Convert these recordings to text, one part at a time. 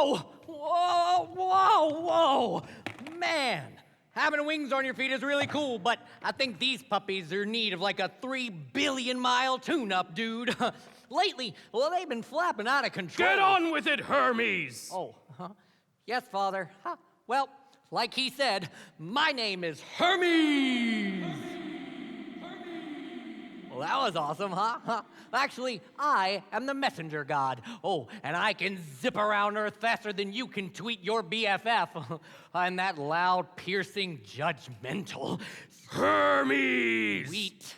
Whoa! Whoa! Whoa! Whoa! Man, having wings on your feet is really cool, but I think these puppies are in need of like a 3 billion mile tune-up, dude. Lately, well, they've been flapping out of control. Get on with it, Hermes! Oh, yes, Father. Well, like he said, my name is Hermes! Well, that was awesome, huh? Actually, I am the messenger god. Oh, and I can zip around Earth faster than you can tweet your BFF. I'm that loud, piercing, judgmental... Hermes! Sweet.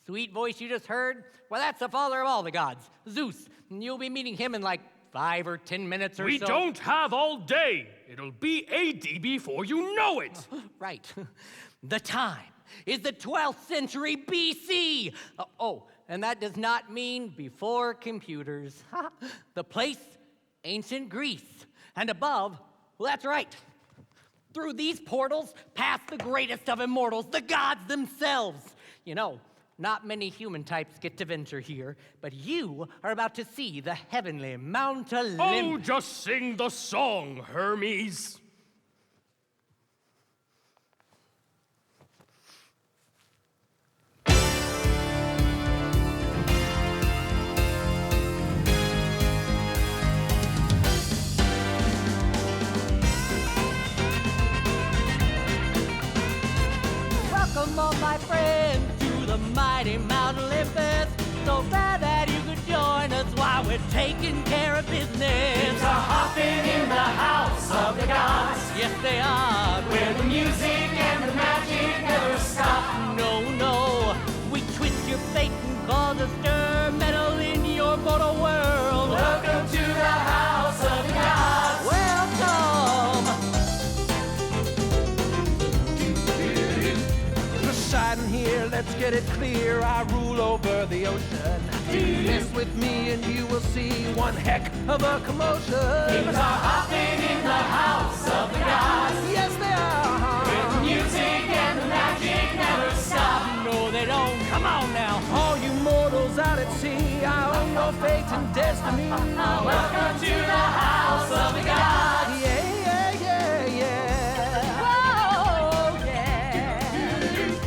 Sweet voice you just heard? Well, that's the father of all the gods, Zeus. You'll be meeting him in like 5 or 10 minutes or so. We don't have all day. It'll be AD before you know it. Right. The time is the 12th century BC. Oh, and that does not mean before computers. The place, ancient Greece. And above, well, that's right. Through these portals, past the greatest of immortals, the gods themselves. You know, not many human types get to venture here, but you are about to see the heavenly Mount Olympus. Oh, just sing the song, Hermes. Welcome all my friends to the mighty Mount Olympus. So glad that you could join us while we're taking care of business. Things are hopping in the house of the gods, Yes, they are. where the music and the magic never stop. No, we twist your fate and cause a stir, meddle in your mortal world. Welcome to the house of the gods. Welcome. Poseidon here, let's get it clear. I rule over the ocean. Mess with me and you will see one heck of a commotion. Things are hopping in the house of the gods, Yes, they where the are. music and the magic never stop. No, they don't. Come on now. All you mortals out at sea, I own no fate and destiny. Welcome to the house of the gods. Whoa, yeah.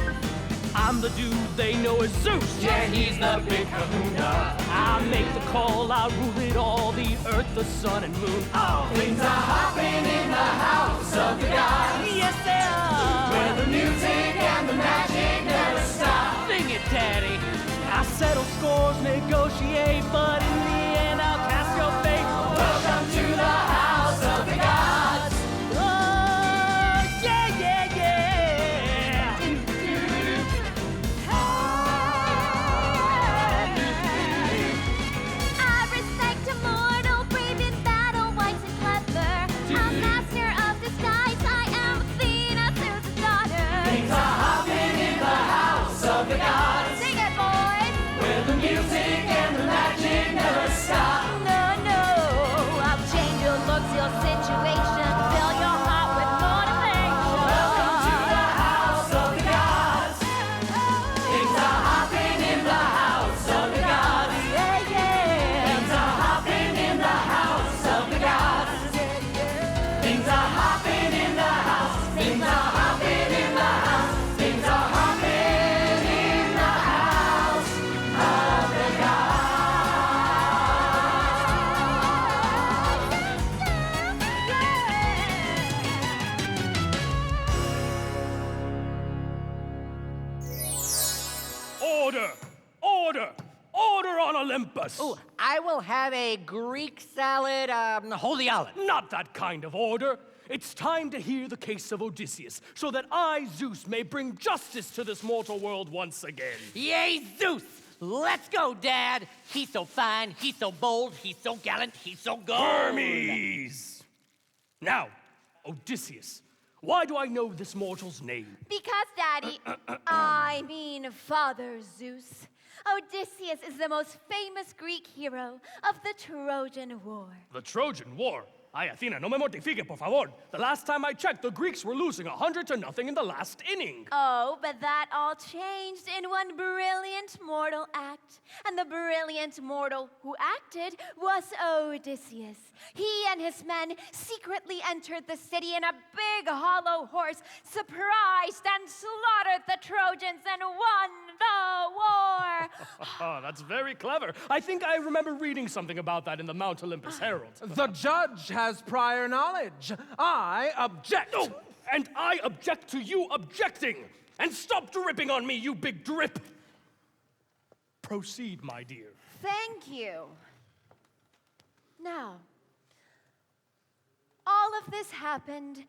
I'm the dude they know as Zeus. Yeah, he's the big kahuna. I make the call, I rule it all, the earth, the sun, and moon. Oh, Things are hopping in the house of the gods, Yes, they are. where the music and the magic never stop. Sing it, Daddy. I settle scores, negotiate, but in the end I'll cast your fate. Welcome to the house of the gods. Oh, yeah. I respect a mortal, brave in battle, wise and clever. A master of disguise, I am Athena, Zeus' daughter. Things are hopping in the house of the gods, Sing it, boys! where the music and the magic never stop. No, I'll change your looks, your situation, fill your heart with motivation. Welcome to the house of the gods. Things are hopping in the house of the gods. Things are hopping in the house of the gods. Things are hopping in the house. Things are hopping in the house. Things are hopping in the house of the Order on Olympus! Oh, I will have a Greek salad, holy olive. Not that kind of order. It's time to hear the case of Odysseus, so that I, Zeus, may bring justice to this mortal world once again. Yay, Zeus! Let's go, Dad. He's so fine, he's so bold, he's so gallant, he's so gold. Hermes! Now, Odysseus, why do I know this mortal's name? Because, Daddy, I mean Father Zeus, Odysseus is the most famous Greek hero of the Trojan War. The Trojan War? Ay, Athena, no me mortifique, por favor. The last time I checked, the Greeks were losing 100-0 in the last inning. Oh, but that all changed in one brilliant mortal act. And the brilliant mortal who acted was Odysseus. He and his men secretly entered the city in a big hollow horse, surprised and slaughtered the Trojans and won the war. Oh, that's very clever. I think I remember reading something about that in the Mount Olympus Herald. The judge has prior knowledge. I object. No, and I object to you objecting. And stop dripping on me, you big drip. Proceed, my dear. Thank you. Now, all of this happened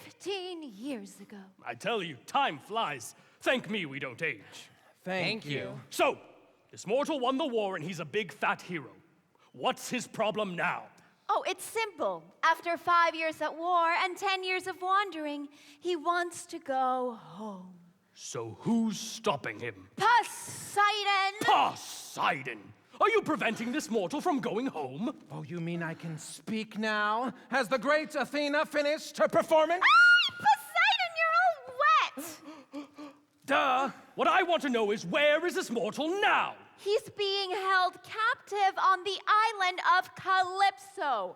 15 years ago. I tell you, time flies. Thank me we don't age. Thank you. So, this mortal won the war and he's a big fat hero. What's his problem now? Oh, it's simple. After 5 years at war and 10 years of wandering, he wants to go home. So who's stopping him? Poseidon! Poseidon! Are you preventing this mortal from going home? Oh, you mean I can speak now? Has the great Athena finished her performance? Ah, Poseidon, you're all wet! Duh! What I want to know is, where is this mortal now? He's being held captive on the island of Calypso.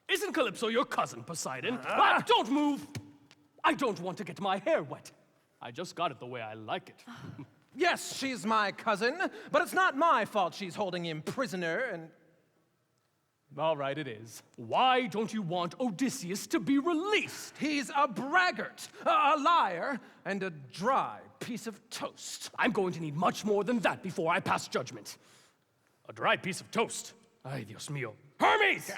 Isn't Calypso your cousin, Poseidon? Ah, don't move! I don't want to get my hair wet. I just got it the way I like it. Yes, she's my cousin, but it's not my fault she's holding him prisoner and... All right, it is. Why don't you want Odysseus to be released? He's a braggart, a liar, and a dry piece of toast. I'm going to need much more than that before I pass judgment. A dry piece of toast. Ay, Dios mío. Hermes!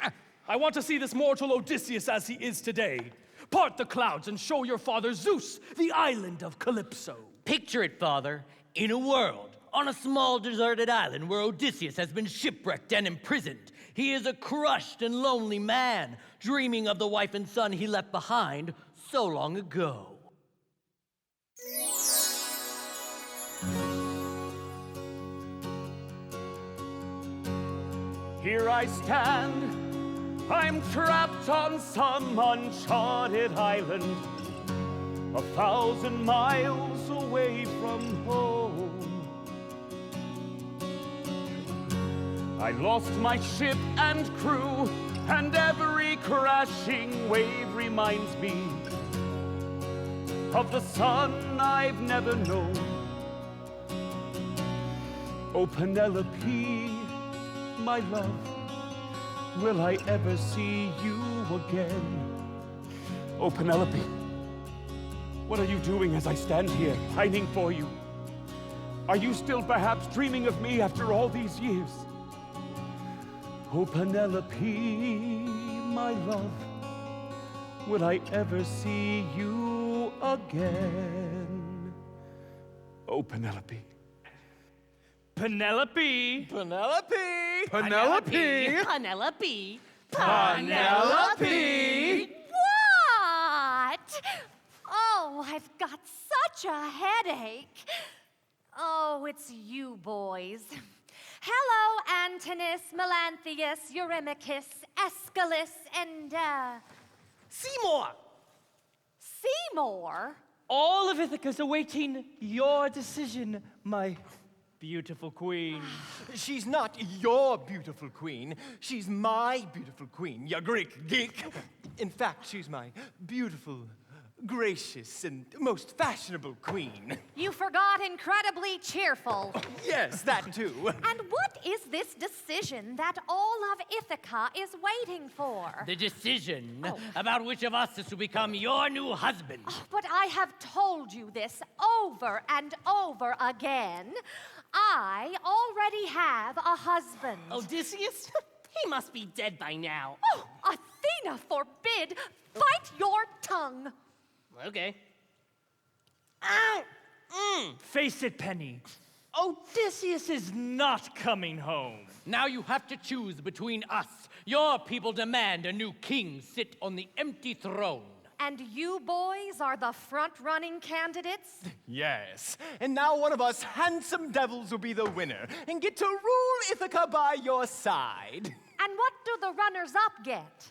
I want to see this mortal Odysseus as he is today. Part the clouds and show your father Zeus the island of Calypso. Picture it, Father, in a world, on a small deserted island where Odysseus has been shipwrecked and imprisoned. He is a crushed and lonely man, dreaming of the wife and son he left behind so long ago. Here I stand, I'm trapped on some uncharted island, 1,000 miles away from home. I lost my ship and crew, and every crashing wave reminds me of the sun I've never known. Oh, Penelope, my love, will I ever see you again? Oh, Penelope, what are you doing as I stand here, pining for you? Are you still perhaps dreaming of me after all these years? Oh, Penelope, my love, will I ever see you again? Oh, Penelope. Penelope! Penelope! Penelope! Penelope! What? Oh, I've got such a headache. Oh, it's you boys. Hello, Antinous, Melanthius, Eurymachus, Aeschylus, and, Seymour! Seymour? All of Ithaca's awaiting your decision, my beautiful queen. She's not your beautiful queen. She's my beautiful queen, you Greek geek. In fact, she's my beautiful, gracious, and most fashionable queen. You forgot incredibly cheerful. Yes, that too. And what is this decision that all of Ithaca is waiting for? The decision about which of us is to become your new husband. But I have told you this over and over again. I already have a husband. Odysseus? He must be dead by now. Oh, Athena forbid! Bite your tongue! Okay. Face it, Penny. Odysseus is not coming home. Now you have to choose between us. Your people demand a new king sit on the empty throne. And you boys are the front-running candidates? Yes. And now one of us handsome devils will be the winner and get to rule Ithaca by your side. And what do the runners-up get?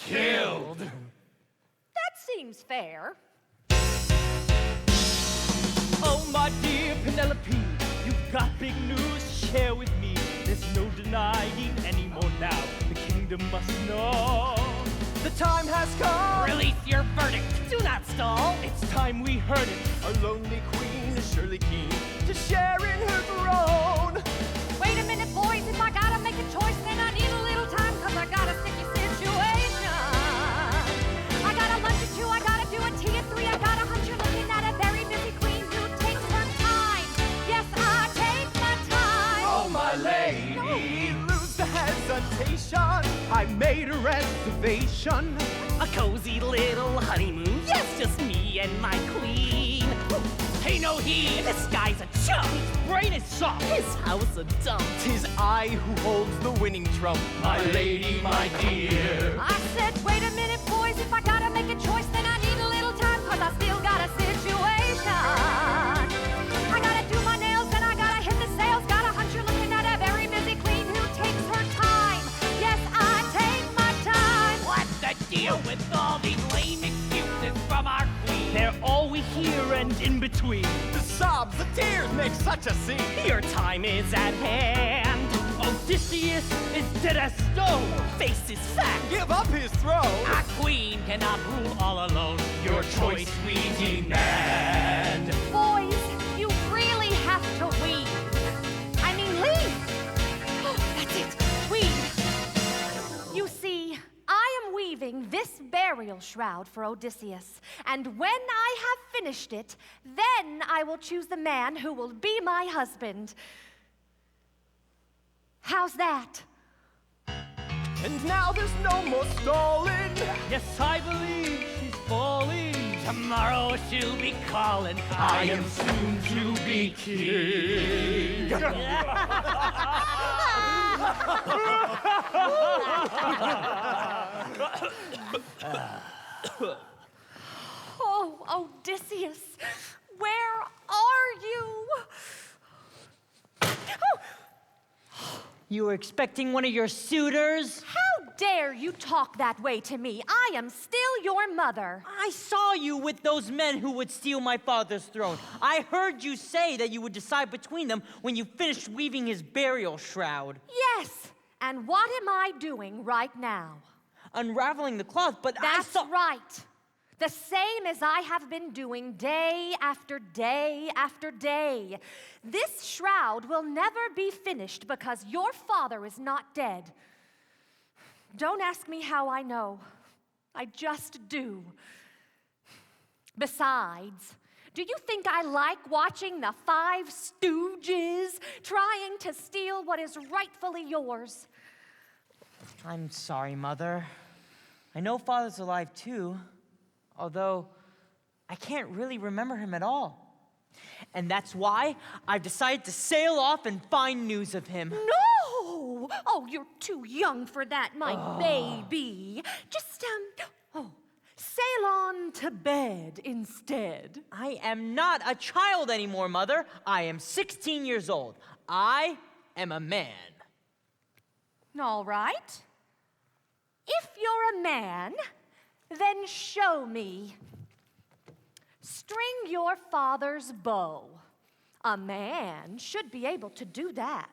killed. That seems fair. Oh, my dear Penelope, you've got big news to share with me. There's no denying anymore now. The kingdom must know. The time has come. Release your verdict. Do not stall. It's time we heard it. A lonely queen is surely keen to share in her throne. Wait a minute, boys. If I gotta make a choice, then I need a little time, cause I got a sticky situation. I got a lunch at 2, I gotta do a tea at 3, I got a hunch you're looking at a very busy queen who takes her time. Yes, I take my time. Oh, my lady, lose the hesitation. I made a reservation. A cozy little honeymoon. Yes, just me and my queen. Pay no heed. This guy's a chump. His brain is soft. His house a dump. 'Tis I who holds the winning trump. My lady, my dear. I said, wait a minute, boys. If I gotta make a choice, then I need a little time, cause I still got a situation. I gotta do my nails and I gotta hit the sales. Got a hunch you're looking at a very busy queen who takes her time. Yes, I take my time. What's the deal with all these lame excuses from our queen? They're all we hear and in between. The sobs, the tears make such a scene. Your time is at hand. Odysseus is dead as stone. Face is fact. Give up his throne. Our queen cannot rule all alone. Your choice we demand. Boys, you really have to weave. I mean, leave. That's it. Weave. You see, I am weaving this burial shroud for Odysseus, and when I have finished it, then I will choose the man who will be my husband. How's that? And now there's no more stalling. Yes, I believe she's falling. Tomorrow she'll be calling. I am soon to be king. Oh, Odysseus, where are you? Oh, You were expecting one of your suitors? how dare you talk that way to me? I am still your mother. I saw you with those men who would steal my father's throne. I heard you say that you would decide between them when you finished weaving his burial shroud. Yes, and what am I doing right now? Unraveling the cloth, but That's right. The same as I have been doing day after day after day. This shroud will never be finished because your father is not dead. Don't ask me how I know. I just do. Besides, do you think I like watching the Five Stooges trying to steal what is rightfully yours? I'm sorry, Mother. I know Father's alive too, although I can't really remember him at all. And that's why I've decided to sail off and find news of him. No! Oh, you're too young for that, my baby. Just, sail on to bed instead. I am not a child anymore, Mother. I am 16 years old. I am a man. All right. If you're a man, then show me. String your father's bow. A man should be able to do that.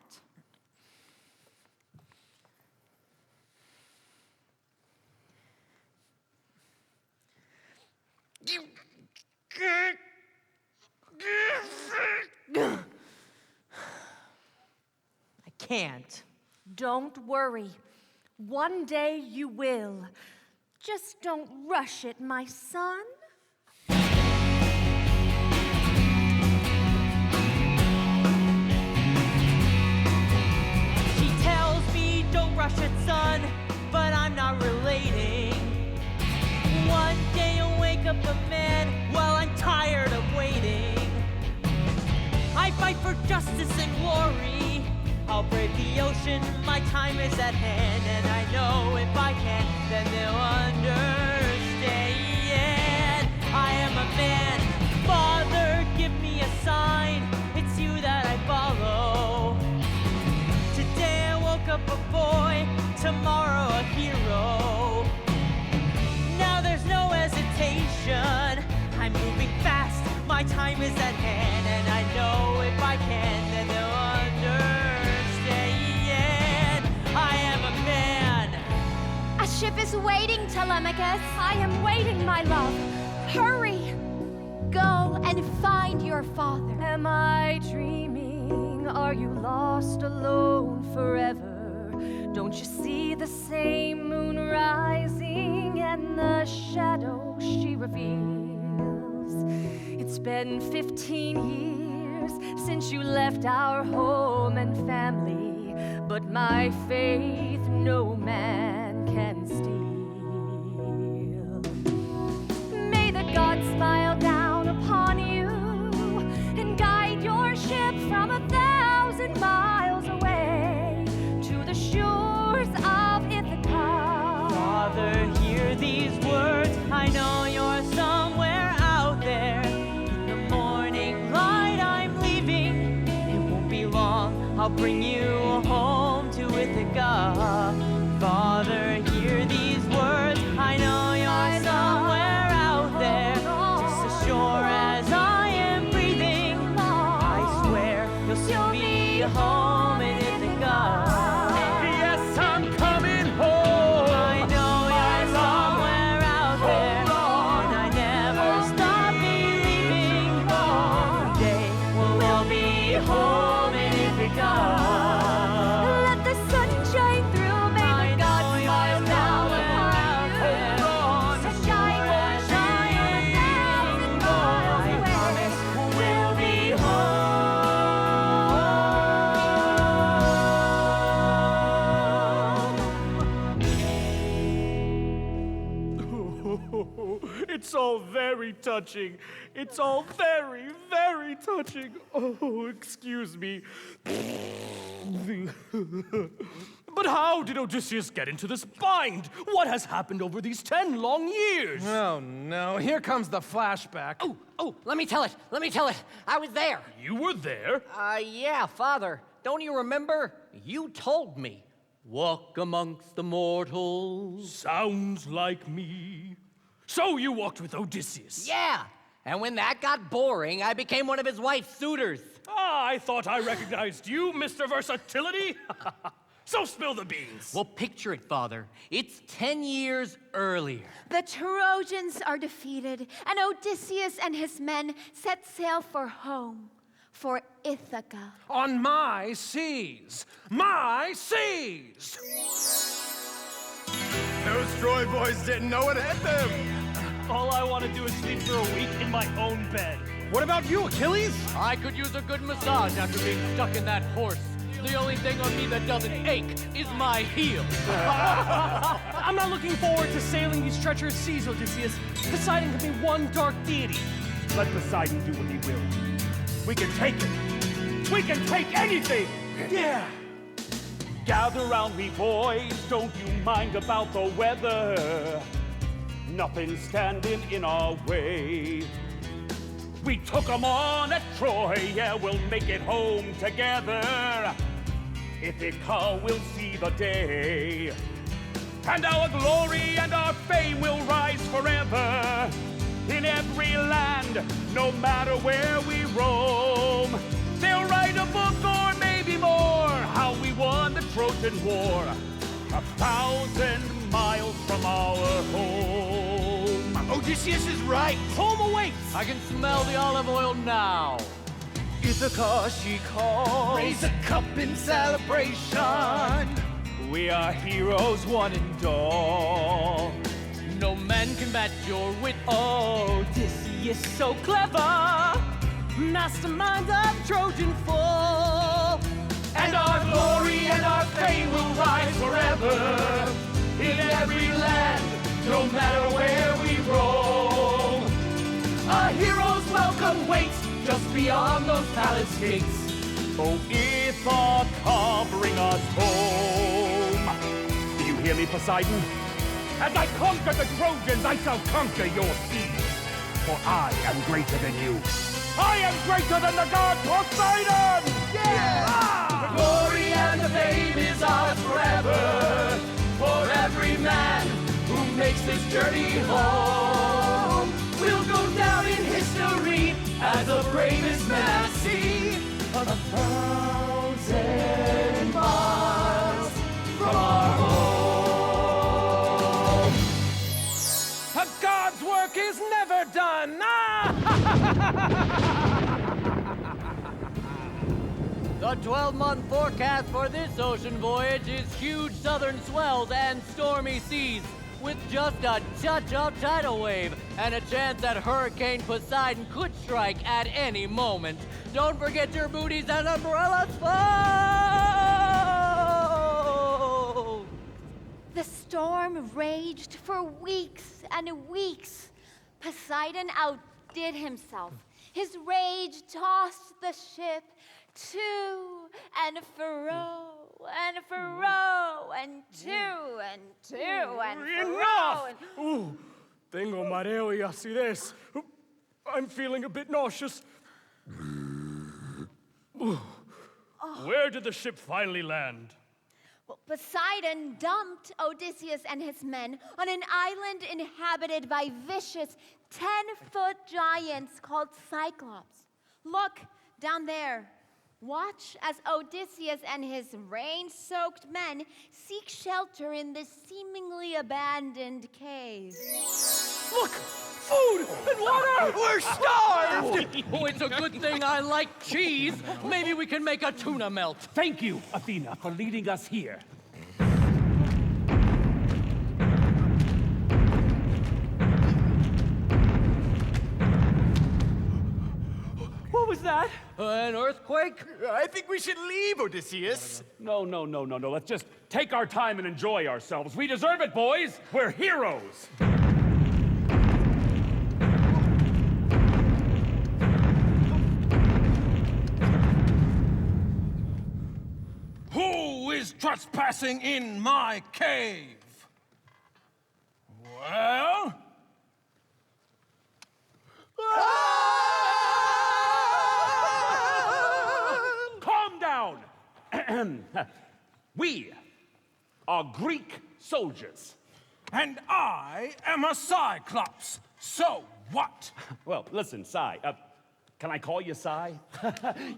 I can't. Don't worry. One day you will. Just don't rush it, my son. She tells me don't rush it, son, but I'm not relating. One day you'll wake up a man while I'm tired of waiting. I fight for justice and glory. I'll brave the ocean, my time is at hand, and I know if I can, then they'll understand. I am a man, Father, give me a sign, it's you that I follow. Today I woke up a boy, tomorrow a hero. ship is waiting, Telemachus. I am waiting, my love. Hurry! Go and find your father. Am I dreaming? Are you lost alone forever? Don't you see the same moon rising and the shadow she reveals? It's been 15 years since you left our home and family, but my faith no man can steal. May the gods smile down upon you and guide your ship from 1,000 miles away to the shores of Ithaca. Father, hear these words. I know you're somewhere out there. In the morning light, I'm leaving. It won't be long. I'll bring you home to Ithaca. Father, hear these words. I know you're somewhere out there, just as sure as I am breathing. I swear you'll soon be home in Ithaca. Yes, I'm coming home. I know you're somewhere out there, and I never stop believing. One day we'll all be home in Ithaca. Let the sun shine through, may the gods smile down upon you. So shine, shine 1,000 miles away. We'll be It's all very touching. It's all very, very touching. Oh, excuse me. But how did Odysseus get into this bind? What has happened over these 10 long years? Oh no, here comes the flashback. Oh, let me tell it. I was there. You were there? Yeah, Father. Don't you remember? You told me. Walk amongst the mortals. Sounds like me. So you walked with Odysseus? Yeah. And when that got boring, I became one of his wife's suitors. Ah, I thought I recognized you, Mr. Versatility. So spill the beans. Well, picture it, Father. It's 10 years earlier. The Trojans are defeated, and Odysseus and his men set sail for home, for Ithaca. On my seas. My seas. Those Troy boys didn't know what hit them. All I want to do is sleep for a week in my own bed. What about you, Achilles? I could use a good massage after being stuck in that horse. The only thing on me that doesn't ache is my heel. I'm not looking forward to sailing these treacherous seas, Odysseus. Poseidon can be one dark deity. Let Poseidon do what he will. We can take it. We can take anything! Yeah! Gather round me, boys. Don't you mind about the weather. Nothing's standing in our way. We took 'em on at Troy. Yeah, we'll make it home together. Ithaca will see the day. And our glory and our fame will rise forever. In every land, no matter where we roam. They'll write a book or maybe more, how we won the Trojan War, 1,000 miles from our home. Odysseus is right. Home awaits! I can smell the olive oil now. Ithaca she calls. Raise a cup in celebration. We are heroes, one and all. No man can match your wit. Odysseus so clever, mastermind of Trojan fall. And our glory and our fame will rise forever. In every land, no matter where we roam. A hero's welcome waits just beyond those palace gates. Oh, Ithaca, bring us home. Do you hear me, Poseidon? As I conquer the Trojans, I shall conquer your seas. For I am greater than you. I am greater than the god Poseidon! The glory and the fame is ours forever. For every man who makes this journey home will go down in history as the bravest man at sea. 1,000 miles from our home. The 12-month forecast for this ocean voyage is huge southern swells and stormy seas, with just a touch of tidal wave and a chance that Hurricane Poseidon could strike at any moment. Don't forget your booties and umbrellas, folks! The storm raged for weeks and weeks. Poseidon outdid himself. His rage tossed the ship to and fro and fro and to and to and fro. Ooh, tengo mareo y acidez. I'm feeling a bit nauseous. Where did the ship finally land? Well, Poseidon dumped Odysseus and his men on an island inhabited by vicious 10-foot giants called Cyclops. Look, down there. Watch as Odysseus and his rain-soaked men seek shelter in this seemingly abandoned cave. Look! Food and water! We're starved! Oh, it's a good thing I like cheese. Maybe we can make a tuna melt. Thank you, Athena, for leading us here. What was that? An earthquake? I think we should leave, Odysseus. No. Let's just take our time and enjoy ourselves. We deserve it, boys. We're heroes. Who is trespassing in my cave? Well? Calm down. We are Greek soldiers. And I am a Cyclops. So what? Well, listen, Sai. Can I call you Sai?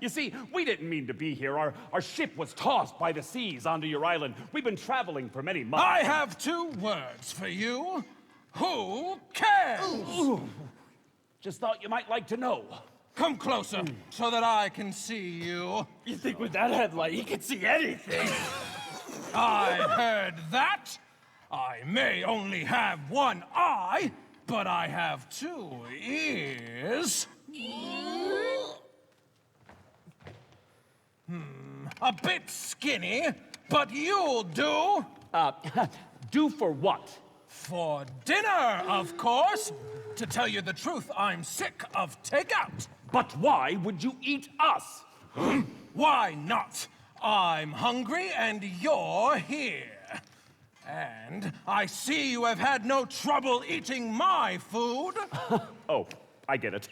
You see, we didn't mean to be here. Our ship was tossed by the seas onto your island. We've been traveling for many months. I have 2 words for you. Who cares? Ooh. Just thought you might like to know. Come closer so that I can see you. You think with that headlight he could see anything? I heard that. I may only have 1 eye, but I have 2 ears. A bit skinny, but you'll do. Do for what? For dinner, of course. To tell you the truth, I'm sick of takeout. But why would you eat us? Why not? I'm hungry and you're here. And I see you have had no trouble eating my food. Oh, I get it.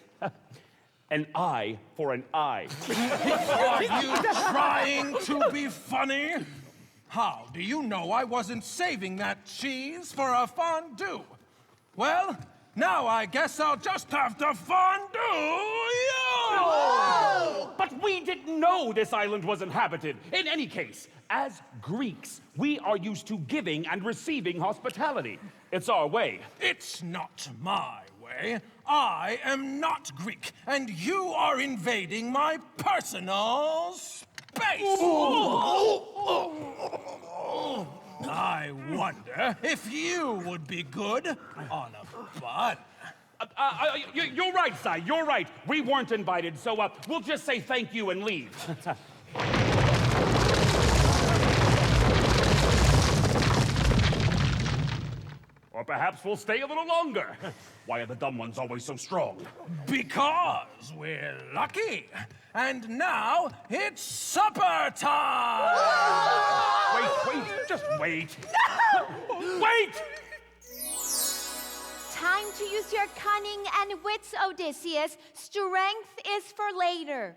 An eye for an eye. Are you trying to be funny? How do you know I wasn't saving that cheese for a fondue? Well, now I guess I'll just have to fondue you! No! But we didn't know this island was inhabited. In any case, as Greeks, we are used to giving and receiving hospitality. It's our way. It's not my way. I am not Greek, and you are invading my personal space. I wonder if you would be good on a bun. You're right, Sai. You're right. We weren't invited, so we'll just say thank you and leave. Or perhaps we'll stay a little longer. Why are the dumb ones always so strong? Because we're lucky. And now it's supper time! Wait, just wait. No! Wait! Time to use your cunning and wits, Odysseus. Strength is for later.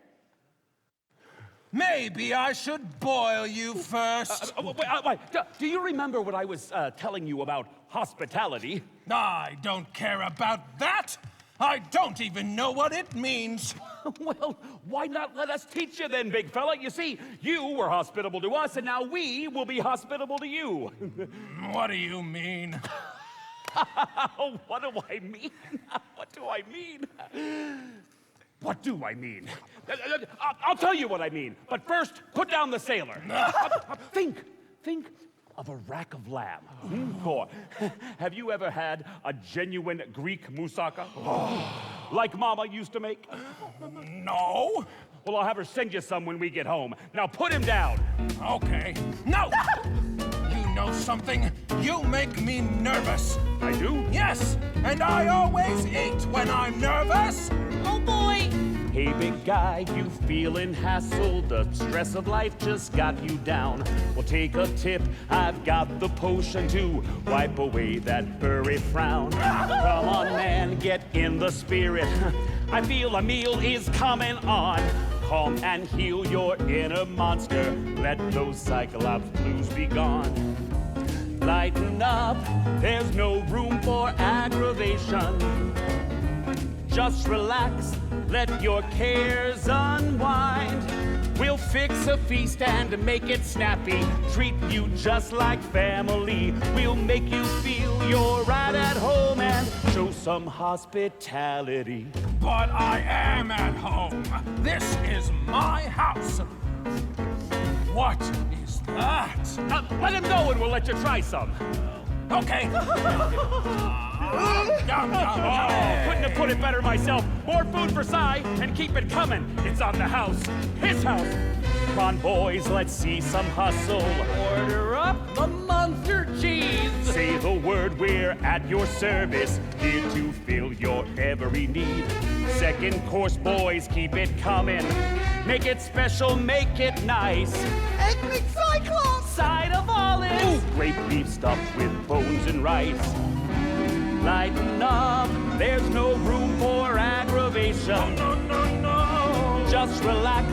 Maybe I should boil you first. Wait. Do you remember what I was telling you about hospitality? I don't care about that. I don't even know what it means. Well, why not let us teach you then, big fella? You see, you were hospitable to us, and now we will be hospitable to you. What do you mean? What do I mean? What do I mean? What do I mean? I'll tell you what I mean. But first, put down the sailor. Think of a rack of lamb. Or have you ever had a genuine Greek moussaka? Like Mama used to make? No. Well, I'll have her send you some when we get home. Now put him down. Okay. No! You know something? You make me nervous. I do? Yes, and I always eat when I'm nervous. Oh boy! Hey, big guy, you feeling hassled? The stress of life just got you down. Well, take a tip. I've got the potion to wipe away that furry frown. Come on, man, get in the spirit. I feel a meal is coming on. Calm and heal your inner monster. Let those Cyclops blues be gone. Lighten up, there's no room for aggravation. Just relax, let your cares unwind. We'll fix a feast and make it snappy. Treat you just like family. We'll make you feel you're right at home and show some hospitality. But I am at home. This is my house. What is that? Let him know and we'll let you try some. Okay. Oh, couldn't have put it better myself. More food for Cy and keep it coming. It's on the house. His house. Come on, boys, let's see some hustle. Order up the monster cheese. Say the word, we're at your service. Here to fill your every need. Second course, boys, keep it coming. Make it special, make it nice. Ethnic Cyclops! Side of olives! Grape beef stuffed with bones and rice. Lighten up, there's no room for aggravation. No. Just relax,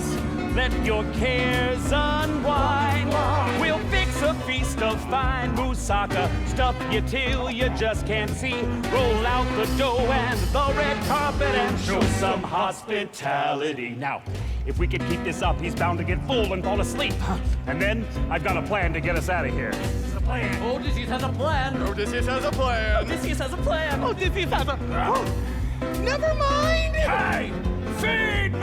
let your cares unwind. We'll fix a feast of fine moussaka. Stuff you till you just can't see. Roll out the dough and the red carpet and show some hospitality. Now, if we can keep this up, he's bound to get full and fall asleep. And then I've got a plan to get us out of here. Odysseus has a plan. Odysseus has a plan. Odysseus has a plan! Odysseus has a... Never mind! Hey, feed me!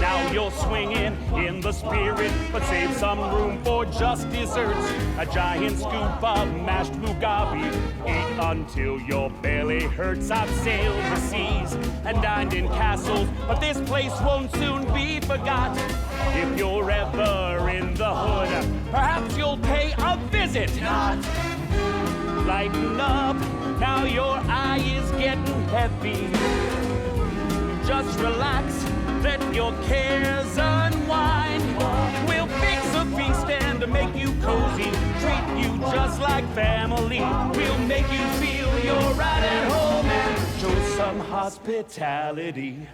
Now you'll swing in the spirit, but save some room for just desserts. A giant scoop of mashed mugabe. Eat until your belly hurts. I've sailed the seas and dined in castles, but this place won't soon be forgot. If you're ever in the hood, perhaps you'll pay a visit. Lighten up, now your eye is getting heavy. Just relax, let your cares unwind. We'll fix a feast and make you cozy. Treat you just like family. We'll make you feel you're right at home and show some hospitality.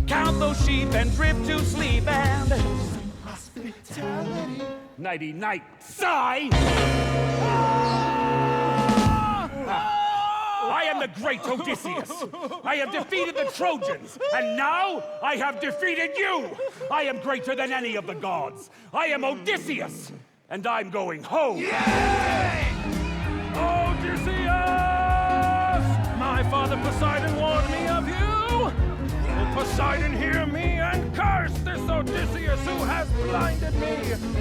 Count those sheep and drift to sleep and show some hospitality. Nighty night, sigh. I am the great Odysseus. I have defeated the Trojans, and now I have defeated you. I am greater than any of the gods. I am Odysseus, and I'm going home. Yay! Odysseus! My father Poseidon warned me of you. Will Poseidon hear me and curse this Odysseus who has blinded me?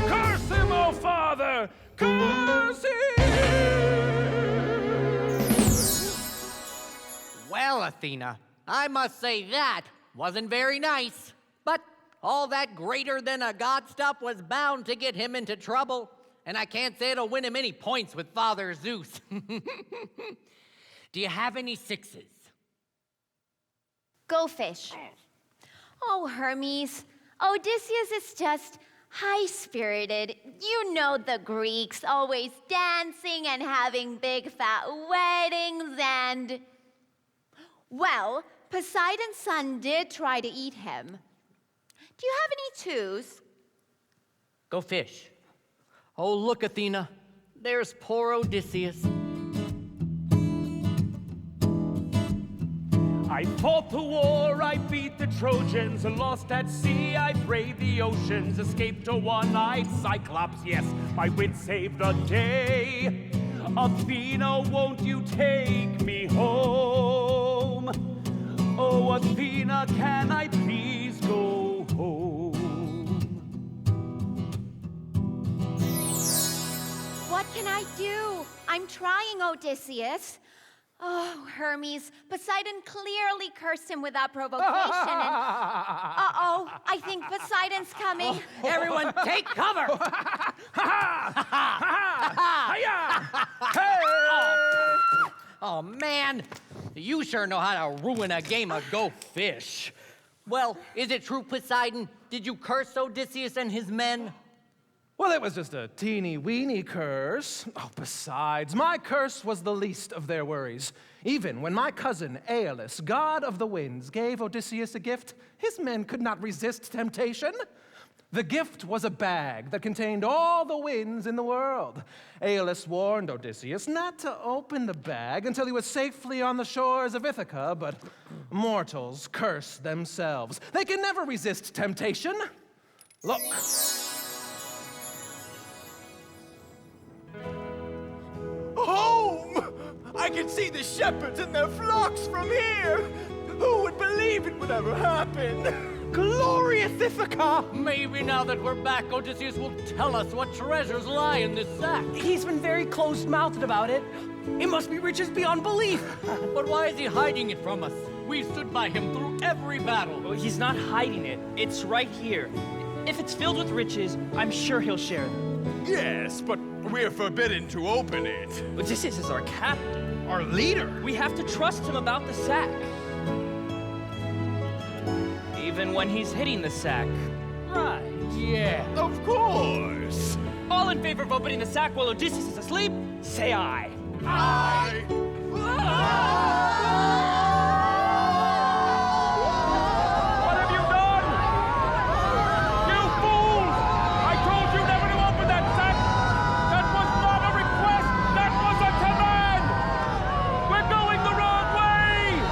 Curse him, O father! Curse him! Well, Athena, I must say that wasn't very nice. But all that greater than a god stuff was bound to get him into trouble. And I can't say it'll win him any points with Father Zeus. Do you have any sixes? Go fish. Oh, Hermes, Odysseus is just high-spirited. You know the Greeks, always dancing and having big fat weddings and... Well, Poseidon's son did try to eat him. Do you have any twos? Go fish. Oh, look, Athena. There's poor Odysseus. I fought the war, I beat the Trojans, lost at sea, I braved the oceans, escaped a one-eyed Cyclops, yes, my wit saved the day. Athena, won't you take me home? Athena, can I please go home? What can I do? I'm trying, Odysseus. Oh, Hermes, Poseidon clearly cursed him without provocation and... Uh-oh, I think Poseidon's coming. Everyone take cover! Oh, man, you sure know how to ruin a game of Go Fish. Well, is it true, Poseidon? Did you curse Odysseus and his men? Well, it was just a teeny-weeny curse. Oh, besides, my curse was the least of their worries. Even when my cousin Aeolus, god of the winds, gave Odysseus a gift, his men could not resist temptation. The gift was a bag that contained all the winds in the world. Aeolus warned Odysseus not to open the bag until he was safely on the shores of Ithaca, but mortals curse themselves. They can never resist temptation. Look. Home! I can see the shepherds and their flocks from here. Who would believe it would ever happen? Glorious Ithaca! Maybe now that we're back, Odysseus will tell us what treasures lie in this sack. He's been very closed-mouthed about it. It must be riches beyond belief. But why is he hiding it from us? We stood by him through every battle. Well, he's not hiding it. It's right here. If it's filled with riches, I'm sure he'll share them. Yes, but we're forbidden to open it. Odysseus is our captain. Our leader? We have to trust him about the sack. Even when he's hitting the sack. Right. Yeah. Of course. All in favor of opening the sack while Odysseus is asleep? Say aye. Aye. What have you done? You fools! I told you never to open that sack! That was not a request! That was a command! We're going the wrong way!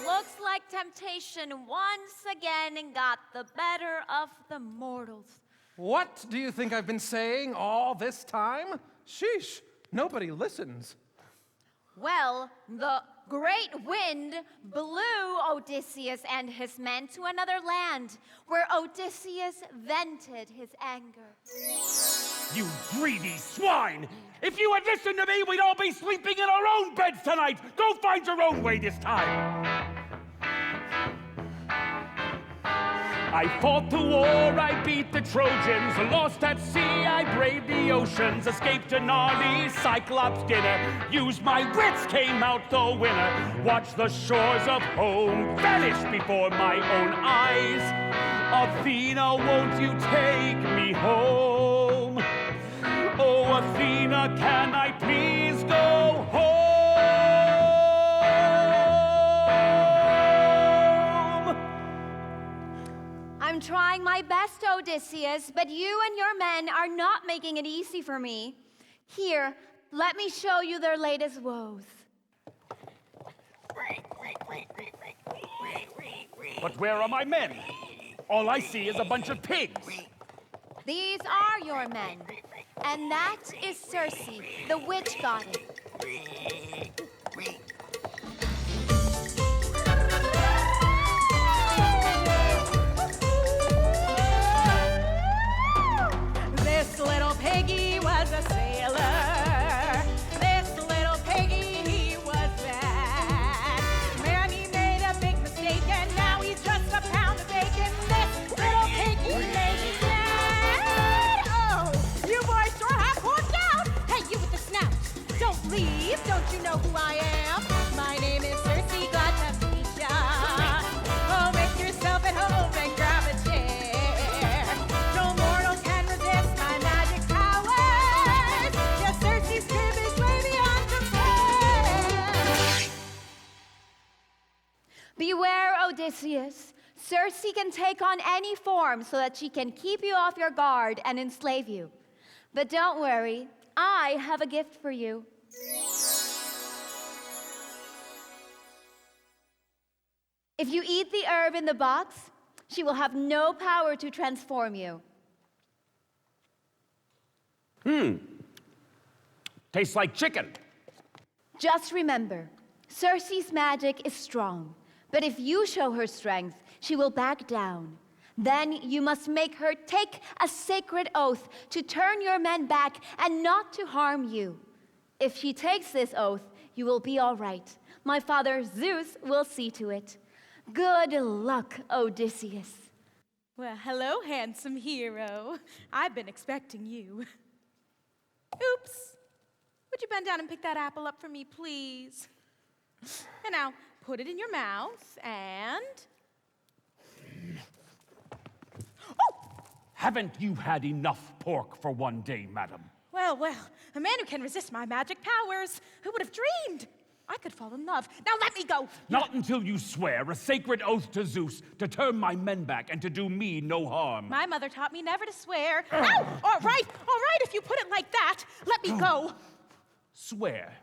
Looks like temptation once again got the better of the mortals. What do you think I've been saying all this time? Sheesh, nobody listens. Well, the great wind blew Odysseus and his men to another land, where Odysseus vented his anger. You greedy swine! If you had listened to me, we'd all be sleeping in our own beds tonight! Go find your own way this time! I fought the war, I beat the Trojans, lost at sea, I braved the oceans, escaped a gnarly Cyclops dinner, used my wits, came out the winner, watched the shores of home vanish before my own eyes. Athena, won't you take me home? Oh, Athena, can I please go home? I'm trying my best, Odysseus, but you and your men are not making it easy for me. Here, let me show you their latest woes. But where are my men? All I see is a bunch of pigs. These are your men, and that is Circe, the witch goddess. This little piggy was a sailor. This little piggy, he was bad. Man, he made a big mistake, and now he's just a pound of bacon. This little piggy made me mad. Oh, you boys sure have corked out. Hey, you with the snout, don't leave. Don't you know who I am? My name is Circe, glad to meet ya. Oh, make yourself at home and grab a chair. No mortal can resist my magic powers. Yes, Circe's crib is way beyond compare. Beware, Odysseus. Circe can take on any form so that she can keep you off your guard and enslave you. But don't worry, I have a gift for you. If you eat the herb in the box, she will have no power to transform you. Tastes like chicken. Just remember, Circe's magic is strong, but if you show her strength, she will back down. Then you must make her take a sacred oath to turn your men back and not to harm you. If she takes this oath, you will be all right. My father Zeus will see to it. Good luck, Odysseus. Well, hello, handsome hero. I've been expecting you. Oops. Would you bend down and pick that apple up for me, please? And now, put it in your mouth and... Haven't you had enough pork for one day, madam? Well, a man who can resist my magic powers. Who would have dreamed? I could fall in love. Now let me go. Not until you swear a sacred oath to Zeus to turn my men back and to do me no harm. My mother taught me never to swear. Ow! All right, if you put it like that, let me go. Swear.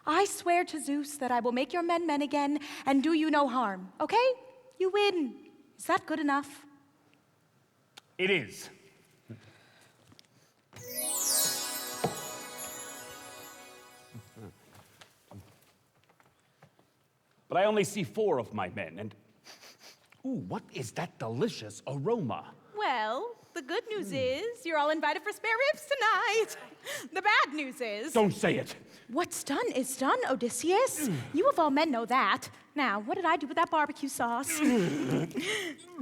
I swear to Zeus that I will make your men again and do you no harm, okay? You win. Is that good enough? It is. But I only see 4 of my men, and... Ooh, what is that delicious aroma? Well, the good news is you're all invited for spare ribs tonight. The bad news is... Don't say it. What's done is done, Odysseus. You of all men know that. Now, what did I do with that barbecue sauce?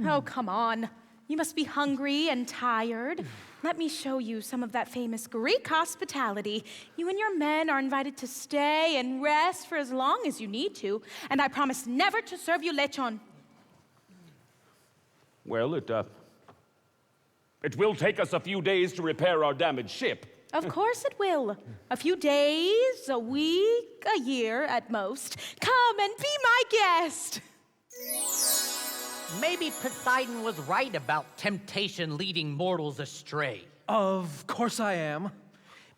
Oh, come on. You must be hungry and tired. Let me show you some of that famous Greek hospitality. You and your men are invited to stay and rest for as long as you need to, and I promise never to serve you lechon. Well, it will take us a few days to repair our damaged ship. Of course it will. A few days, a week, a year at most. Come and be my guest. Maybe Poseidon was right about temptation leading mortals astray. Of course I am.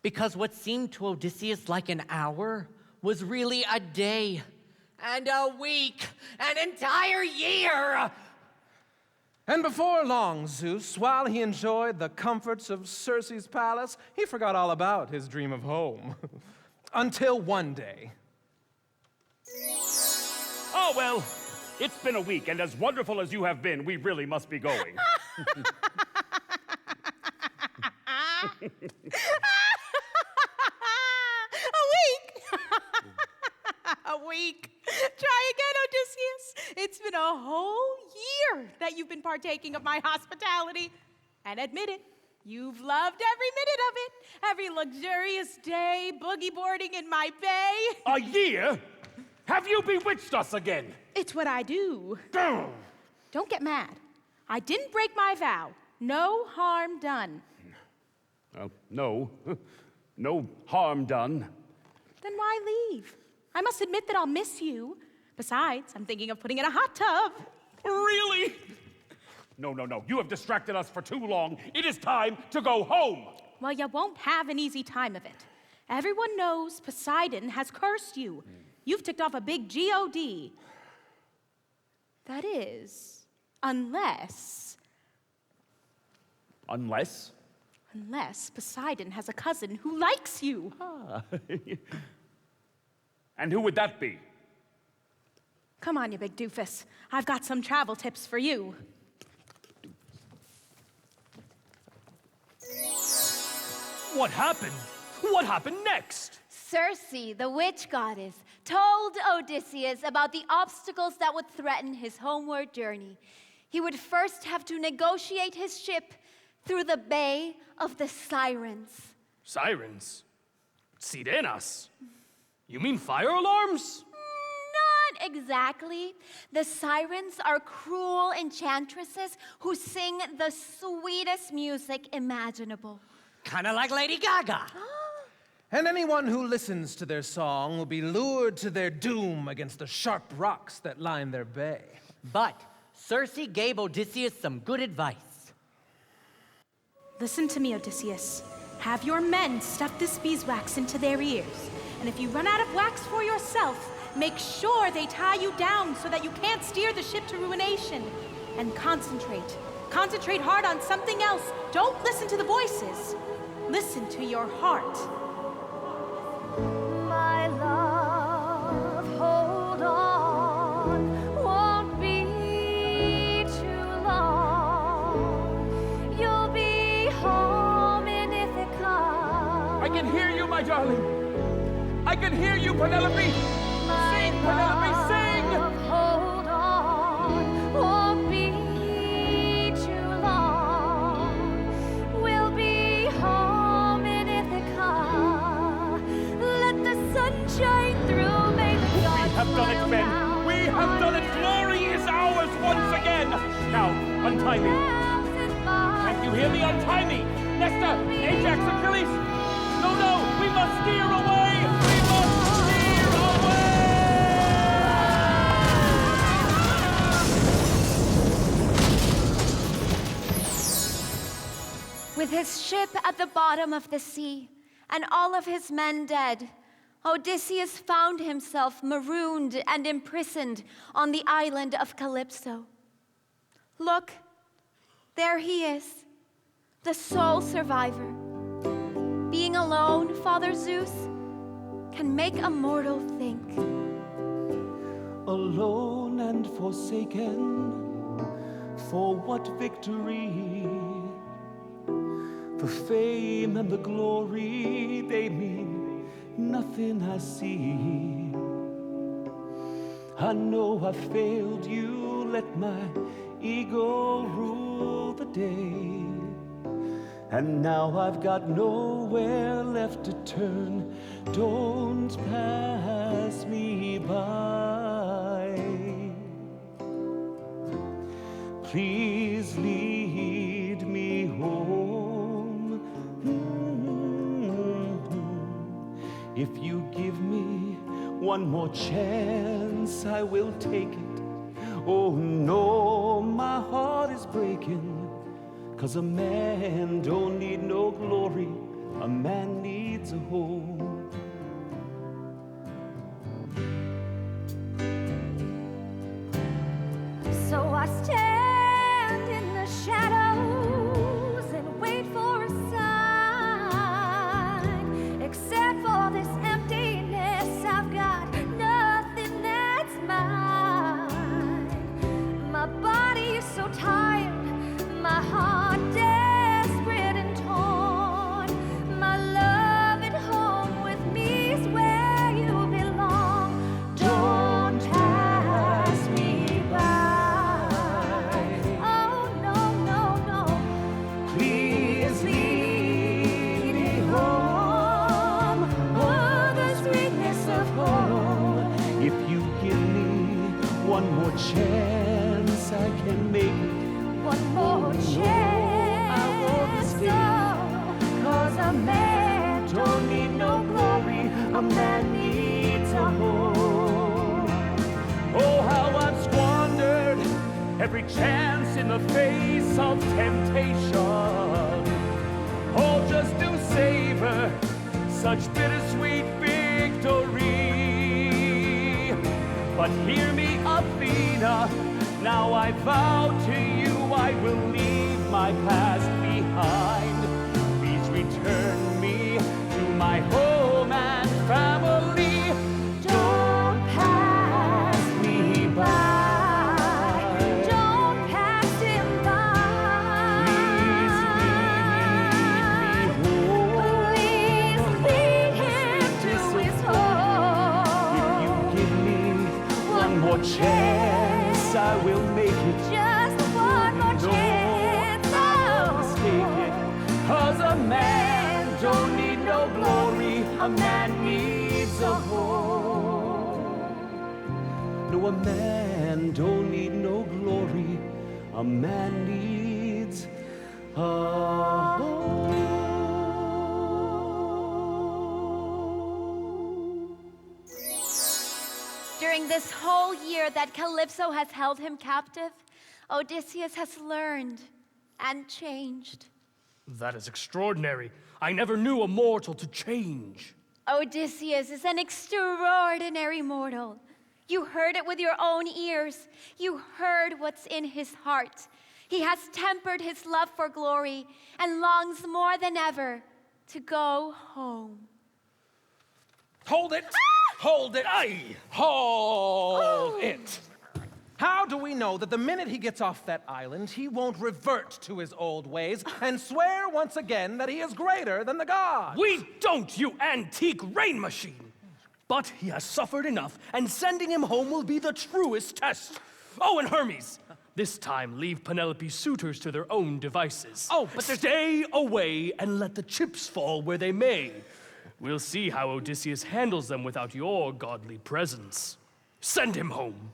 Because what seemed to Odysseus like an hour was really a day, and a week, an entire year. And before long, Zeus, while he enjoyed the comforts of Circe's palace, he forgot all about his dream of home. Until one day. Oh, well, it's been a week, and as wonderful as you have been, we really must be going. A week. Try again, Odysseus. It's been a whole year that you've been partaking of my hospitality. And admit it, you've loved every minute of it. Every luxurious day, boogie boarding in my bay. A year? Have you bewitched us again? It's what I do. Don't get mad. I didn't break my vow. No harm done. No. No harm done. Then why leave? I must admit that I'll miss you. Besides, I'm thinking of putting in a hot tub. Really? No. You have distracted us for too long. It is time to go home. Well, you won't have an easy time of it. Everyone knows Poseidon has cursed you. You've ticked off a big G.O.D. That is, unless... Unless? Unless Poseidon has a cousin who likes you. And who would that be? Come on, you big doofus. I've got some travel tips for you. What happened? What happened next? Circe, the witch goddess, told Odysseus about the obstacles that would threaten his homeward journey. He would first have to negotiate his ship through the Bay of the Sirens. Sirens? Sirenas? You mean fire alarms? Not exactly. The sirens are cruel enchantresses who sing the sweetest music imaginable. Kind of like Lady Gaga. And anyone who listens to their song will be lured to their doom against the sharp rocks that line their bay. But Circe gave Odysseus some good advice. Listen to me, Odysseus. Have your men stuff this beeswax into their ears. And if you run out of wax for yourself, make sure they tie you down so that you can't steer the ship to ruination. And concentrate. Concentrate hard on something else. Don't listen to the voices. Listen to your heart. my love, hold on, won't be too long. You'll be home in Ithaca. I can hear you, my darling. I can hear you, Penelope. Sing, Penelope, sing! Hold on, won't be too long. We'll be home in Ithaca. Let the sun shine through, may the gods We have done it, smile Ben. down. We have done it. Glory is ours once again. Now, untie me. Can't you hear me? Untie me. Nestor, Ajax, Achilles. No, we must steer away. We must steer away. With his ship at the bottom of the sea and all of his men dead, Odysseus found himself marooned and imprisoned on the island of Calypso. Look, there he is, the sole survivor. Being alone, Father Zeus, can make a mortal think. Alone and forsaken, for what victory? The fame and the glory, they mean nothing I see. I know I failed you, let my ego rule the day. And now I've got nowhere left to turn. Don't pass me by. Please lead me home. If you give me one more chance, I will take it. Oh no, my heart is breaking. 'Cause a man don't need no glory, a man needs a home. So I stand in the shadows and wait for a sign. Except for this emptiness, I've got nothing that's mine. My body is so tired, my heart desperate and torn. My love at home with me is where you belong. Don't pass me by. Oh no, no, no. Please lead me home. Oh, the sweetness of home. If you give me one more chance, I can make it. One more chance. I won't mistake. 'Cause a man Don't need no glory, a man needs a home. Oh, how I've squandered every chance in the face of temptation. Oh, just to savor such bittersweet victory. But hear me, Athena, now I vow to you I will leave my past behind. Please return me to my home and family. don't pass me by. Don't pass him by. Please lead him to his home. If you give me one more chance, I will make it. Just one more chance. Mistake it. 'Cause a man don't need no glory, a man needs a home. No, a man don't need no glory, a man needs a home. During this whole year that Calypso has held him captive, Odysseus has learned and changed. That is extraordinary. I never knew a mortal to change. Odysseus is an extraordinary mortal. You heard it with your own ears. You heard what's in his heart. He has tempered his love for glory and longs more than ever to go home. Hold it! Hold it! Hold it! How do we know that the minute he gets off that island, he won't revert to his old ways and swear once again that he is greater than the gods? We don't, you antique rain machine! But he has suffered enough, and sending him home will be the truest test. Oh, and Hermes, this time leave Penelope's suitors to their own devices. Oh, but stay away and let the chips fall where they may. We'll see how Odysseus handles them without your godly presence. Send him home.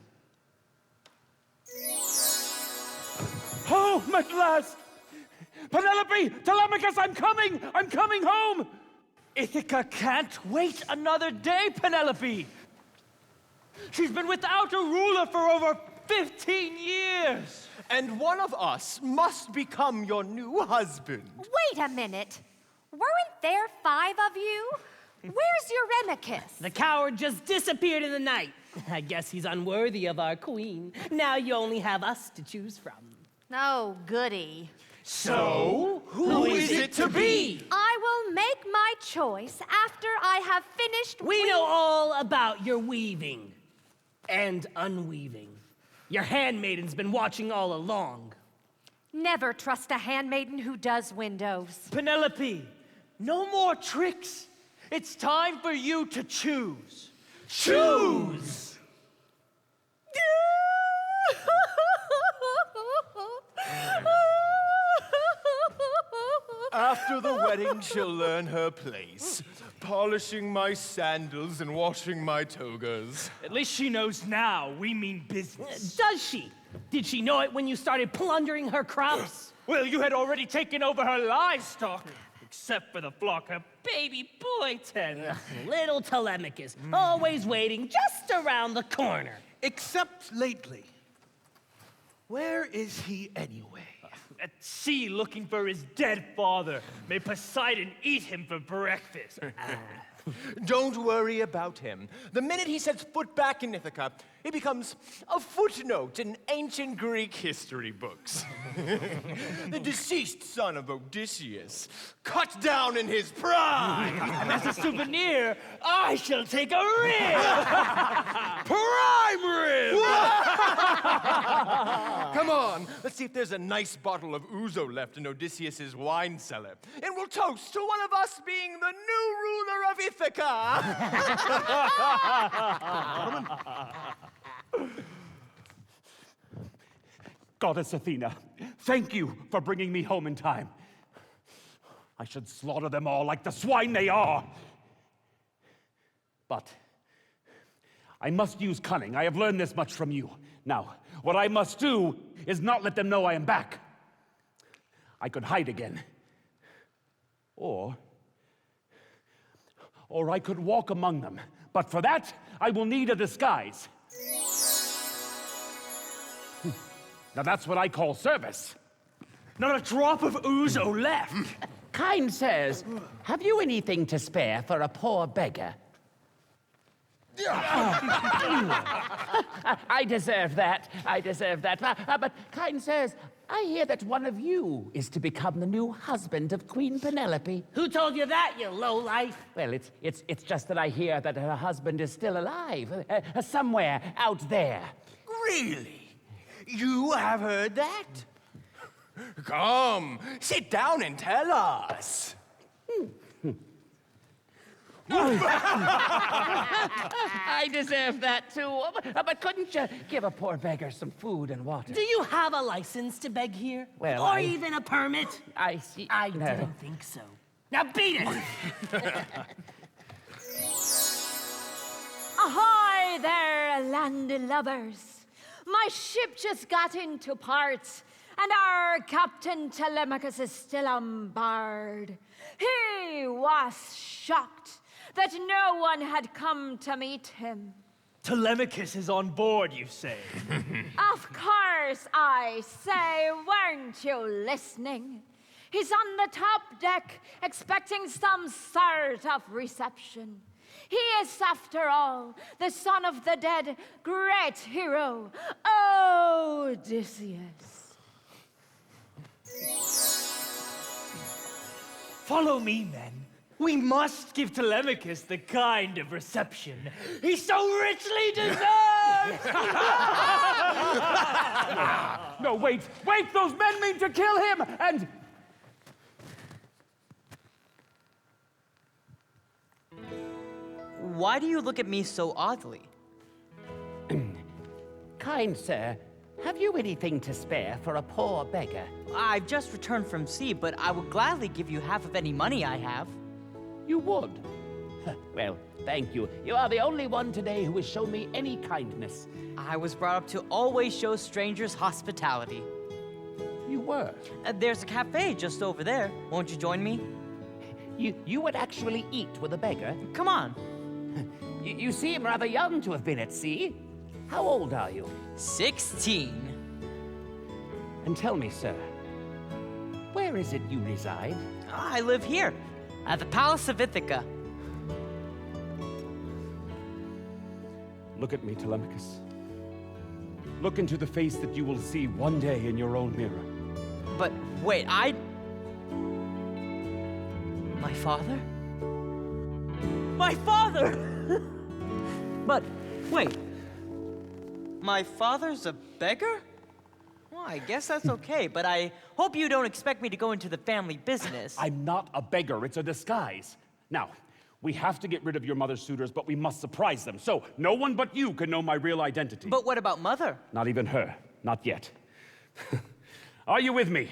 Home at last! Penelope! Telemachus, I'm coming! I'm coming home! Ithaca can't wait another day, Penelope. She's been without a ruler for over 15 years. And one of us must become your new husband. Wait a minute. Weren't there 5 of you? Where's Eurymachus? The coward just disappeared in the night. I guess he's unworthy of our queen. Now you only have us to choose from. Oh, goody. So, who is it to be? I will make my choice after I have finished. We know all about your weaving and unweaving. Your handmaiden's been watching all along. Never trust a handmaiden who does windows. Penelope, no more tricks. It's time for you to choose. Choose! After the wedding, she'll learn her place, polishing my sandals and washing my togas. At least she knows now we mean business. Does she? Did she know it when you started plundering her crops? Well, you had already taken over her livestock. Except for the flock of baby boy ten. Little Telemachus, always waiting just around the corner. Except lately. Where is he anyway? At sea looking for his dead father. May Poseidon eat him for breakfast. Don't worry about him. The minute he sets foot back in Ithaca, he becomes a footnote in ancient Greek history books. The deceased son of Odysseus, cut down in his prime. And as a souvenir, I shall take a rib. Prime rib! Come on, let's see if there's a nice bottle of ouzo left in Odysseus's wine cellar. And we'll toast to one of us being the new ruler of Ithaca. Goddess Athena, thank you for bringing me home in time. I should slaughter them all like the swine they are. But I must use cunning. I have learned this much from you. Now, what I must do is not let them know I am back. I could hide again. Or I could walk among them. But for that, I will need a disguise. Now that's what I call service. Not a drop of ouzo left. Kind sirs, have you anything to spare for a poor beggar? I deserve that. But kind sirs, I hear that one of you is to become the new husband of Queen Penelope. Who told you that, you lowlife? Well, it's just that I hear that her husband is still alive, somewhere out there. Really? You have heard that? Come, sit down and tell us. I deserve that too. But couldn't you give a poor beggar some food and water? Do you have a license to beg here? Well, or even a permit? I see. I didn't think so. Now beat it! Ahoy there, land lovers! My ship just got into parts, and our Captain Telemachus is still on board. He was shocked that no one had come to meet him. Telemachus is on board, you say? Of course I say, weren't you listening? He's on the top deck, expecting some sort of reception. He is, after all, the son of the dead great hero, Odysseus. Follow me, men. We must give Telemachus the kind of reception he so richly deserves! No, wait! Those men mean to kill him, and... Why do you look at me so oddly? Kind sir, have you anything to spare for a poor beggar? I've just returned from sea, but I would gladly give you half of any money I have. You would? Well, thank you. You are the only one today who has shown me any kindness. I was brought up to always show strangers hospitality. You were? There's a cafe just over there. Won't you join me? You would actually eat with a beggar? Come on. You seem rather young to have been at sea. How old are you? 16. And tell me, sir, where is it you reside? I live here, at the Palace of Ithaca. Look at me, Telemachus. Look into the face that you will see one day in your own mirror. But wait, My father? My father! But wait, my father's a beggar? Well, I guess that's okay, but I hope you don't expect me to go into the family business. I'm not a beggar, it's a disguise. Now, we have to get rid of your mother's suitors, but we must surprise them. So no one but you can know my real identity. But what about Mother? Not even her, not yet. Are you with me,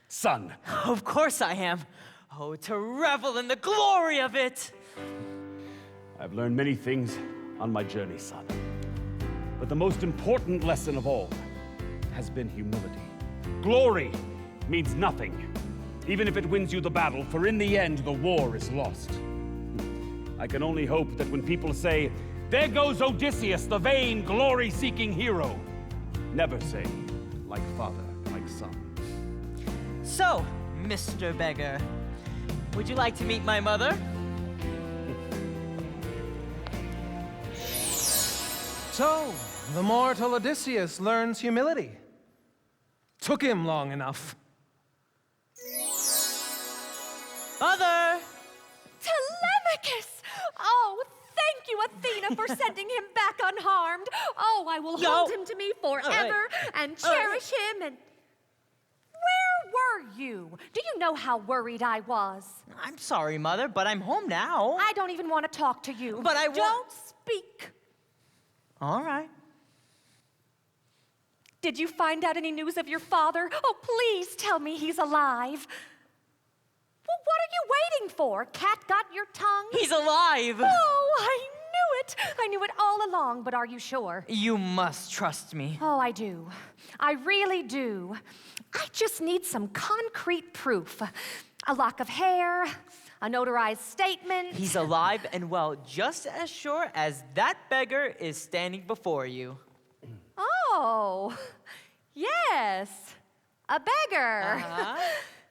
son? Of course I am. Oh, to revel in the glory of it! I've learned many things on my journey, son. But the most important lesson of all has been humility. Glory means nothing, even if it wins you the battle, for in the end, the war is lost. I can only hope that when people say, "There goes Odysseus, the vain, glory-seeking hero," never say, "Like father, like son." So, Mr. Beggar, would you like to meet my mother? So, the mortal Odysseus learns humility. Took him long enough. Mother! Telemachus! Oh, thank you, Athena, for sending him back unharmed. Oh, I will hold him to me forever and cherish him and... Where were you? Do you know how worried I was? I'm sorry, Mother, but I'm home now. I don't even want to talk to you. But I Don't speak. All right. Did you find out any news of your father? Oh, please tell me he's alive. Well, what are you waiting for? Cat got your tongue? He's alive! Oh, I knew it. I knew it all along, but are you sure? You must trust me. Oh, I do. I really do. I just need some concrete proof. A lock of hair, a notarized statement. He's alive and well, just as sure as that beggar is standing before you. Oh, yes. A beggar.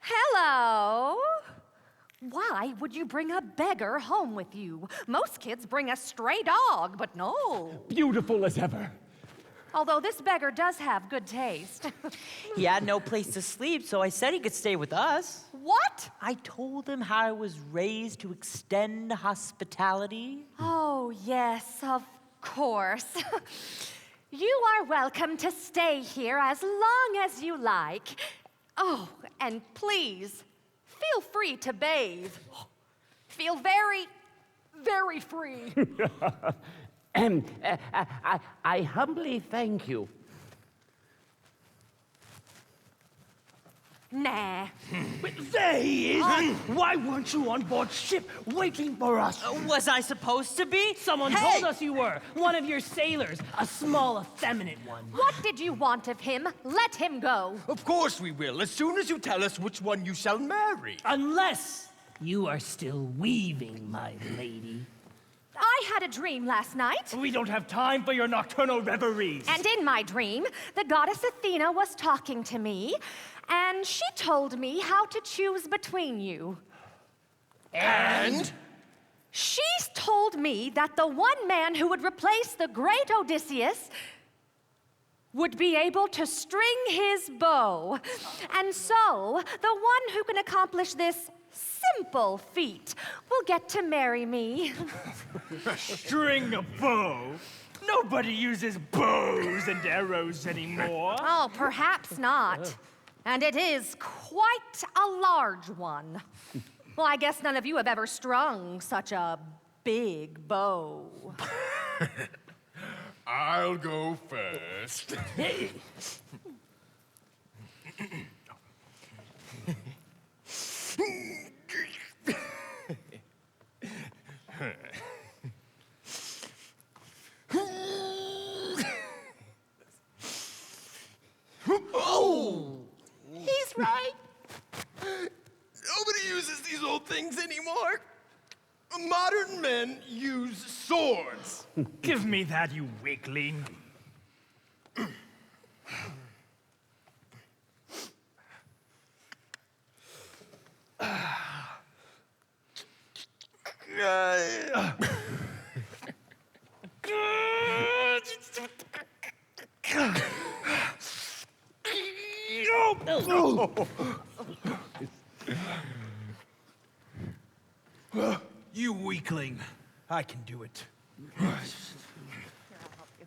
Hello. Why would you bring a beggar home with you? Most kids bring a stray dog, but no. Beautiful as ever. Although this beggar does have good taste. He had no place to sleep, so I said he could stay with us. What? I told him how I was raised to extend hospitality. Oh, yes, of course. You are welcome to stay here as long as you like. Oh, and please, feel free to bathe. Feel very, very free. I humbly thank you. Nah. There he is! Why weren't you on board ship waiting for us? Was I supposed to be? Someone told us you were. One of your sailors, a small, effeminate one. What did you want of him? Let him go. Of course we will, as soon as you tell us which one you shall marry. Unless you are still weaving, my lady. I had a dream last night. We don't have time for your nocturnal reveries. And in my dream, the goddess Athena was talking to me, and she told me how to choose between you. And? She's told me that the one man who would replace the great Odysseus would be able to string his bow. And so, the one who can accomplish this simple feat will get to marry me. String a bow? Nobody uses bows and arrows anymore. Oh, perhaps not. And it is quite a large one. Well, I guess none of you have ever strung such a big bow. I'll go first. Oh! He's right. Nobody uses these old things anymore. Modern men use swords. Give me that, you weakling. You weakling. I can do it. Here, I'll help you.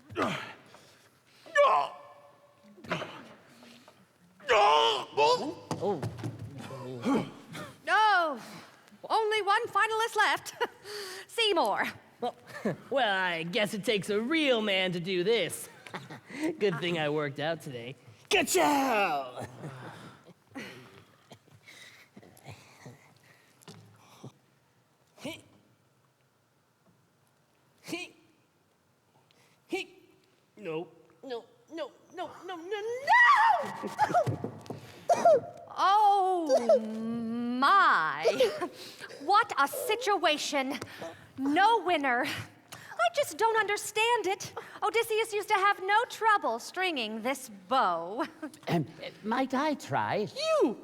Go ahead. No, only one finalist left. Seymour. Well, I guess it takes a real man to do this. Good thing I worked out today. Ka-chow! No, no, no, no, no, no, no! Oh, my. What a situation. No winner. I just don't understand it. Odysseus used to have no trouble stringing this bow. Might I try? You!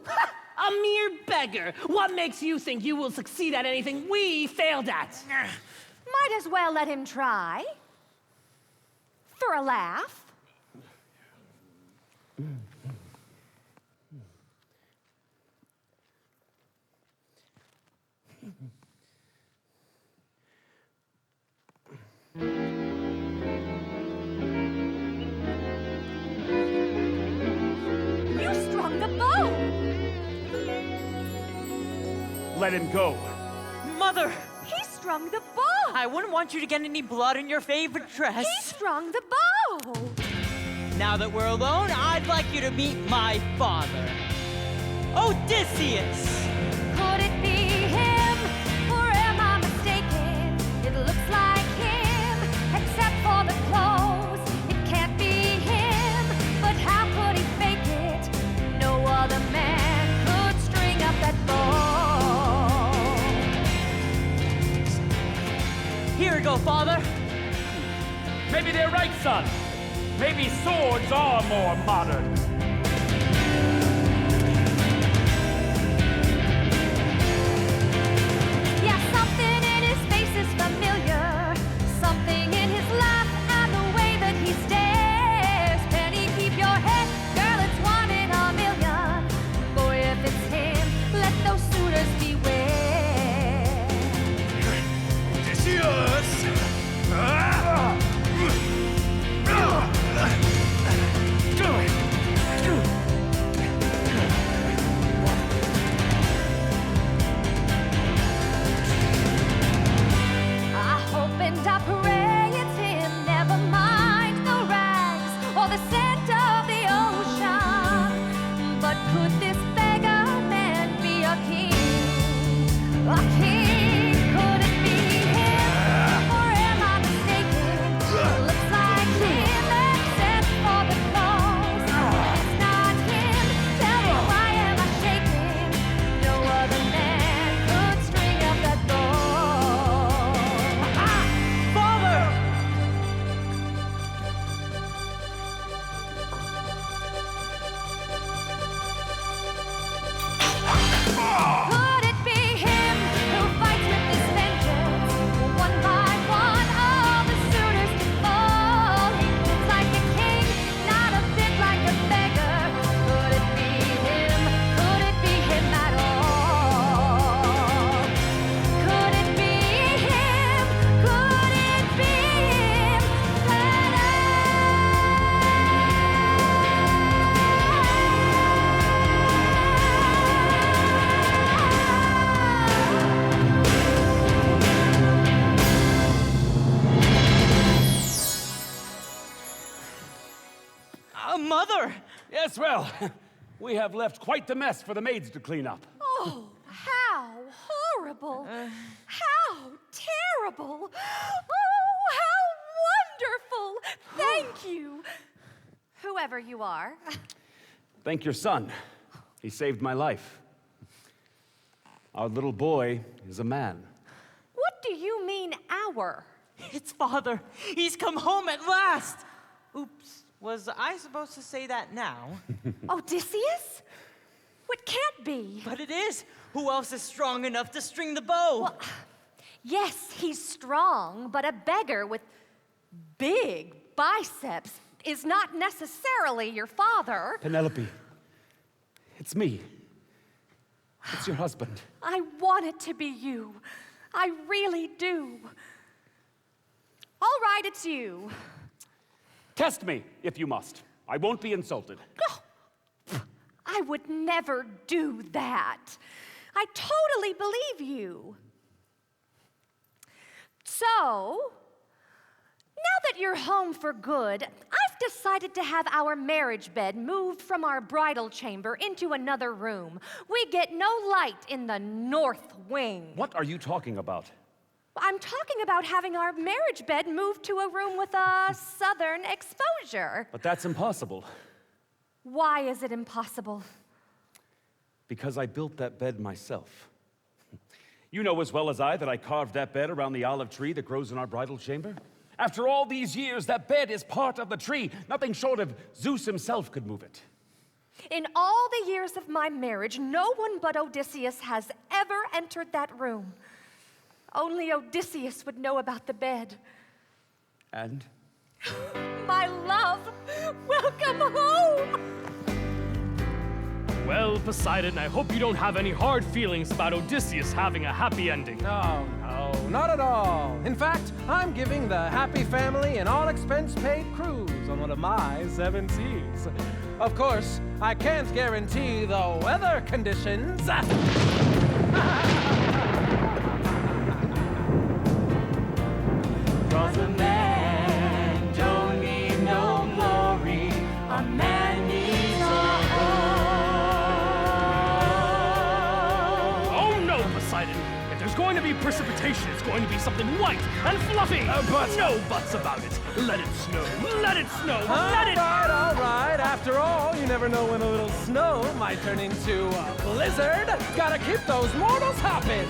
A mere beggar! What makes you think you will succeed at anything we failed at? Might as well let him try. For a laugh. You strung the bow! Let him go. Mother! He strung the bow! I wouldn't want you to get any blood in your favorite dress. He strung the bow! Now that we're alone, I'd like you to meet my father, Odysseus! Could it be him, or am I mistaken? It looks like him, except for the clothes. It can't be him, but how could he fake it? No other man could string up that bow. Here we go, father. Maybe they're right, son. Maybe swords are more modern. Yeah, something in his face is familiar. Something in his laugh and the way that he stares. Penny, keep your head, girl, it's one in a million. Boy, if it's him, let those suitors beware. Odysseus! Mother! Yes, well, we have left quite the mess for the maids to clean up. Oh, how horrible! How terrible! Oh, how wonderful! Thank you, whoever you are. Thank your son. He saved my life. Our little boy is a man. What do you mean, our? It's Father. He's come home at last. Oops. Was I supposed to say that now? Odysseus? It can't be. But it is. Who else is strong enough to string the bow? Well, yes, he's strong, but a beggar with big biceps is not necessarily your father. Penelope, it's me. It's your husband. I want it to be you. I really do. All right, it's you. Test me, if you must. I won't be insulted. I would never do that. I totally believe you. So, now that you're home for good, I've decided to have our marriage bed moved from our bridal chamber into another room. We get no light in the north wing. What are you talking about? I'm talking about having our marriage bed moved to a room with a southern exposure. But that's impossible. Why is it impossible? Because I built that bed myself. You know as well as I that I carved that bed around the olive tree that grows in our bridal chamber. After all these years, that bed is part of the tree. Nothing short of Zeus himself could move it. In all the years of my marriage, no one but Odysseus has ever entered that room. Only Odysseus would know about the bed. And? My love, welcome home! Well, Poseidon, I hope you don't have any hard feelings about Odysseus having a happy ending. No, not at all. In fact, I'm giving the happy family an all-expense-paid cruise on one of my 7 seas. Of course, I can't guarantee the weather conditions. Cause a man don't need no glory, a man needs a home. Oh no, Poseidon! If there's going to be precipitation, it's going to be something white and fluffy! But no buts about it! Let it snow! Let it snow! Let it... All right. After all, you never know when a little snow might turn into a blizzard. Gotta keep those mortals hopping.